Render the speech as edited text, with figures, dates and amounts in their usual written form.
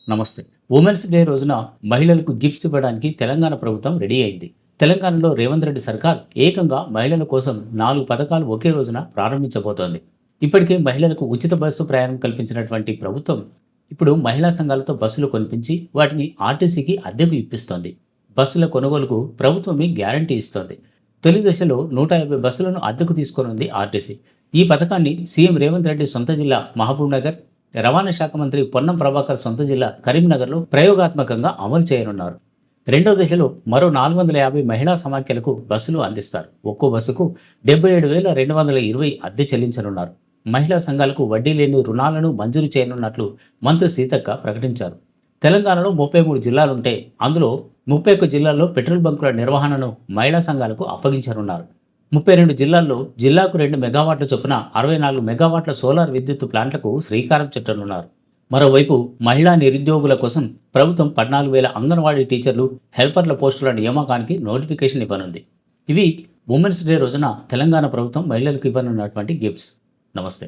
నమస్తే. Women's day రోజున మహిళలకు గిఫ్ట్స్ ఇవ్వడానికి తెలంగాణ ప్రభుత్వం రెడీ అయింది. తెలంగాణలో రేవంత్ రెడ్డి సర్కార్ ఏకంగా మహిళల కోసం 4 పథకాలు ఒకే రోజున ప్రారంభించబోతోంది. ఇప్పటికే మహిళలకు ఉచిత బస్సు ప్రయాణం కల్పించినటువంటి ప్రభుత్వం ఇప్పుడు మహిళా సంఘాలతో బస్సులు కొనిపించి వాటిని ఆర్టీసీకి అద్దెకు ఇప్పిస్తోంది. బస్సుల కొనుగోలుకు ప్రభుత్వమే గ్యారంటీ ఇస్తోంది. తొలి దశలో 150 బస్సులను అద్దెకు తీసుకోనుంది ఆర్టీసీ. ఈ పథకాన్ని సీఎం రేవంత్ రెడ్డి సొంత జిల్లా మహబూబ్ నగర్, రవాణా శాఖ మంత్రి పొన్నం ప్రభాకర్ సొంత జిల్లా కరీంనగర్లో ప్రయోగాత్మకంగా అమలు చేయనున్నారు. రెండో దశలో మరో 450 మహిళా సమాఖ్యలకు బస్సులు అందిస్తారు. ఒక్కో బస్సుకు 77,220 అద్దె చెల్లించనున్నారు. మహిళా సంఘాలకు వడ్డీ లేని రుణాలను మంజూరు చేయనున్నట్లు మంత్రి సీతక్క ప్రకటించారు. తెలంగాణలో 33 జిల్లాలుంటే అందులో 31 జిల్లాల్లో పెట్రోల్ బంకుల నిర్వహణను మహిళా సంఘాలకు అప్పగించనున్నారు. 32 జిల్లాల్లో జిల్లాకు 2 మెగావాట్ల చొప్పున 64 మెగావాట్ల సోలార్ విద్యుత్ ప్లాంట్లకు శ్రీకారం చుట్టనున్నారు. మరోవైపు మహిళా నిరుద్యోగుల కోసం ప్రభుత్వం 14,000 అంగన్వాడీ టీచర్లు, హెల్పర్ల పోస్టుల నియామకానికి నోటిఫికేషన్ ఇవ్వనుంది. ఇవి ఉమెన్స్ డే రోజున తెలంగాణ ప్రభుత్వం మహిళలకు ఇవ్వనున్నటువంటి గిఫ్ట్స్. నమస్తే.